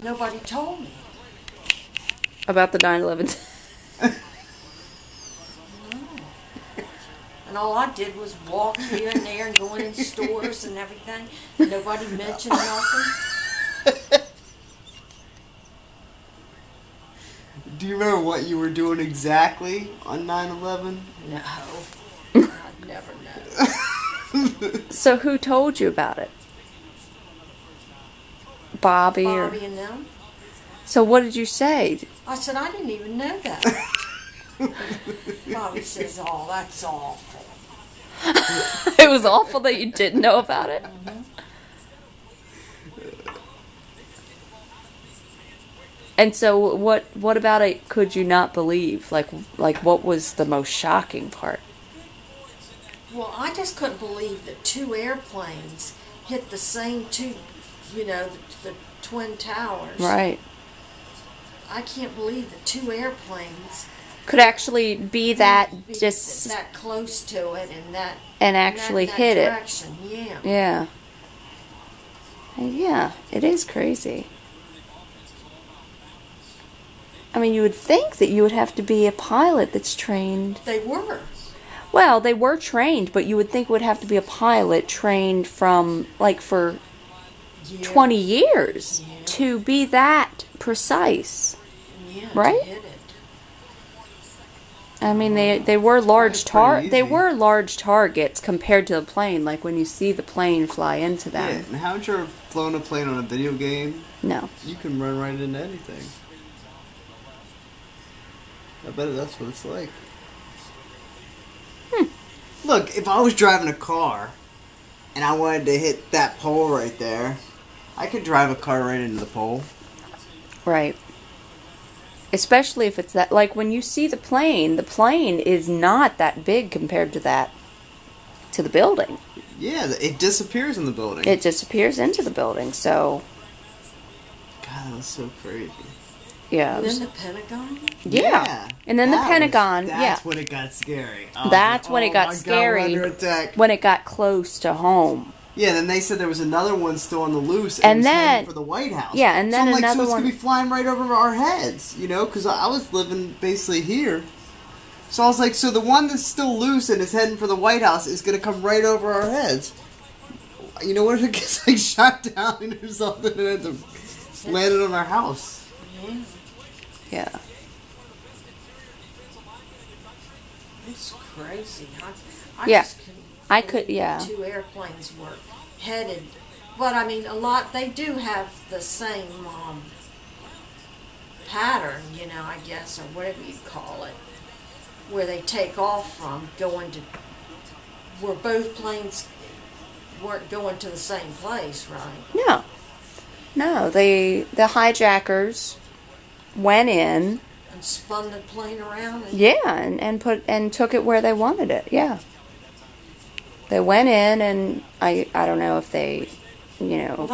Nobody told me. About the 9/11. And all I did was walk here and there and going in stores and everything. Nobody mentioned nothing. Do you remember what you were doing exactly on 9/11? No. I'd never know. So who told you about it? Bobby Bobby and them. So what did you say? I said, I didn't even know that. Bobby says, oh, that's awful. It was awful that you didn't know about it. Mm-hmm. And so what about it could you not believe? Like what was the most shocking part? Well, I just couldn't believe that two airplanes hit the same two, the Twin Towers. Right. I can't believe that two airplanes Could actually be that be just that close to it and actually that hit direction. it. Yeah. Yeah. Yeah, it is crazy. I mean, you would think that you would have to be a pilot that's trained. They were. Well, they were trained, but you would think it would have to be a pilot trained from, like, for 20 years Yeah. to be that precise. Yeah, Right? to hit it. I mean, they were large That's pretty easy. large targets compared to the plane. Like when you see the plane fly into Yeah, them. and haven't you ever flown a plane on a video game? No. You can run right into anything. I bet that's what it's like. Look, if I was driving a car and I wanted to hit that pole right there, I could drive a car right into the pole. Right. Especially if it's that, like when you see the plane is not that big compared to the building. Yeah, it disappears in the building. It disappears into the building, so. God, that was so crazy. Yeah. And then the Pentagon? Yeah. And then the Pentagon, That's when it got scary. That's when it got my God, scary. we're under attack. When it got close to home. Yeah, then they said there was another one still on the loose, And it was then- heading for the White House. Yeah, and then so I'm like, another so it's one- gonna be flying right over our heads, because I was living basically here. So I was like, so the one that's still loose and is heading for the White House is gonna come right over our heads. You know what if it gets like shot down or something and ends up landing on our house? Yeah. Yeah. It's crazy. I Yeah. just couldn't I could- believe yeah. Two airplanes were headed. But I mean, they do have the same pattern, I guess, or whatever you call it, where they take off from, where both planes weren't going to the same place, right? No. No, the hijackers went in. And spun the plane around. Yeah, and took it where they wanted it. Yeah. They went in, and I don't know if they, Well,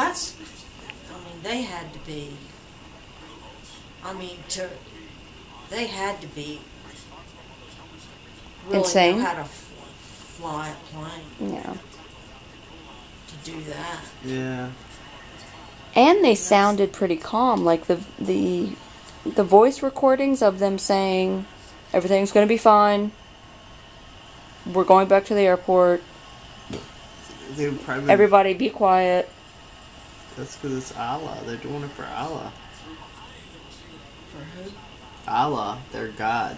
they had to be. They had to be really Insane? know how to fly a plane Yeah. to do that. Yeah. And they sounded pretty calm, like the voice recordings of them saying everything's going to be fine. We're going back to the airport. They would probably, Everybody be quiet. that's because it's Allah. They're doing it for Allah. For who? Allah, their God.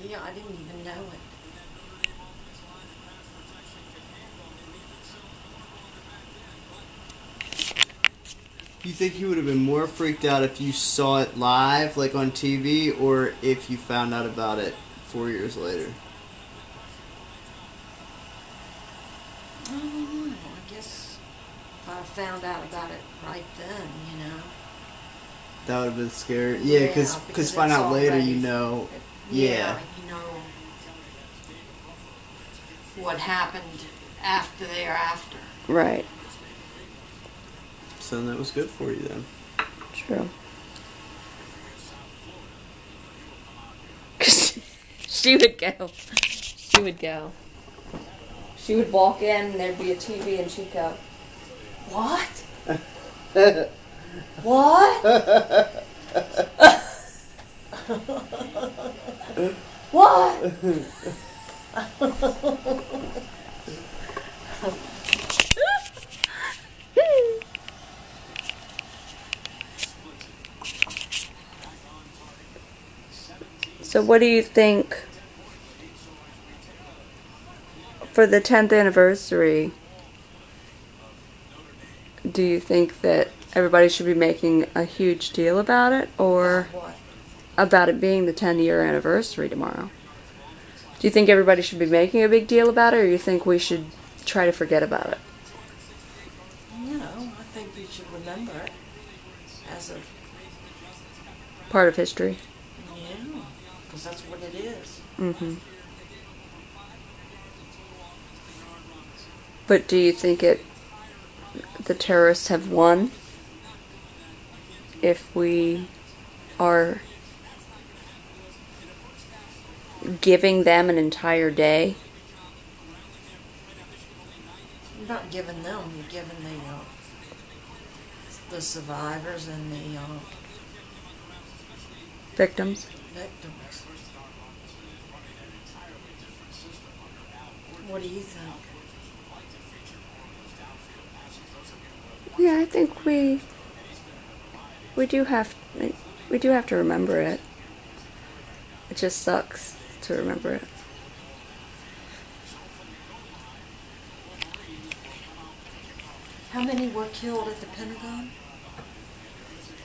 Yeah, I didn't even know it. You think you would have been more freaked out if you saw it live, like on TV, or if you found out about it 4 years later? I don't know. I guess if I found out about it right then, That would have been scary. Yeah, because because find it's out later, already- you know. Yeah, what happened thereafter. Right. So that was good for you then. True. She would go. She would go. She would walk in and there'd be a TV and she'd go, "What? What? What?" So what do you think for the 10th anniversary? Do you think that everybody should be making a huge deal about it, or What? about it being the 10-year anniversary tomorrow? Do you think everybody should be making a big deal about it, or you think we should try to forget about it? I think you should remember it as a, Part of history. because that's what it is. Mm-hmm. But do you think the terrorists have won if we are giving them an entire day? You're not giving them, you're giving the survivors and the Victims? victims. What do you think? Yeah, I think we do have to remember it. It just sucks to remember it. How many were killed at the Pentagon?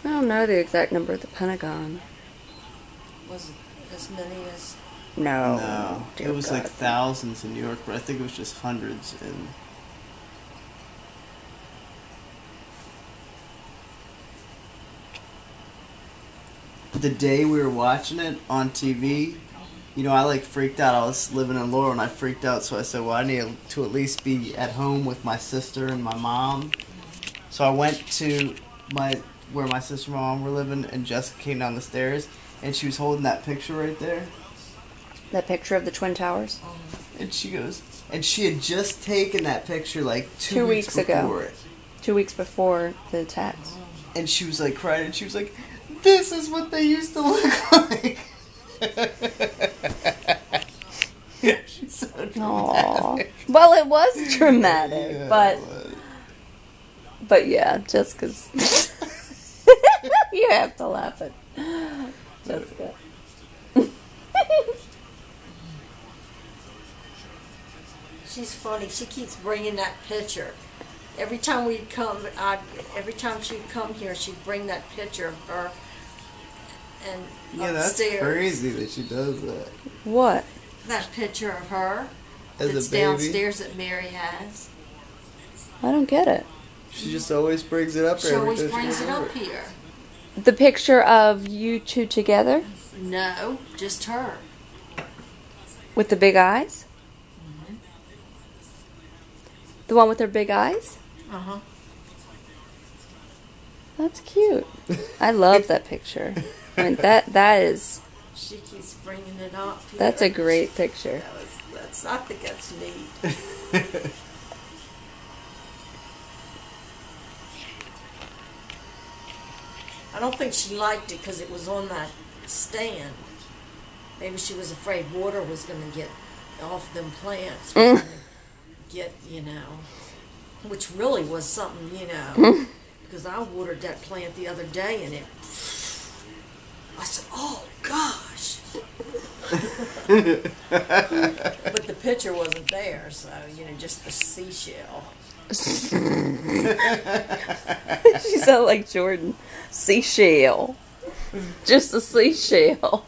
I don't know the exact number at the Pentagon. Was it as many as... No. No, Dear it was God. like thousands in New York, but I think it was just hundreds in. The day we were watching it on TV, I like freaked out. I was living in Laurel and I freaked out, so I said, well, I need to at least be at home with my sister and my mom. So I went to where my sister and my mom were living, and Jessica came down the stairs, and she was holding that picture right there. That picture of the Twin Towers? And she goes, and she had just taken that picture like 2 2 weeks weeks before ago. it. 2 weeks before the attacks. And she was like crying, and she was like, this is what they used to look like. She's so dramatic. Aww. Well, it was dramatic, Yeah, but it was. but yeah, Jessica's. You have to laugh at Jessica. She's funny. She keeps bringing that picture. Every time we'd come, every time she'd come here, she'd bring that picture of her and Yeah, that's upstairs. crazy that she does that. What? That picture of her As that's a baby, downstairs that Mary has. I don't get it. she just always brings it up. She every always time brings it goes up over. here. The picture of you two together No, just her. with the big eyes? The one with her big eyes? Uh-huh. That's cute. I love that picture. I mean, that is, She keeps bringing it up here. that's a great picture. I think that's neat. I don't think she liked it because it was on that stand. Maybe she was afraid water was going to get off them plants. Was gonna get, which really was something, because I watered that plant the other day and I said, oh gosh. But the picture wasn't there, so, just the seashell. She sounded like Jordan. Seashell. Just a seashell.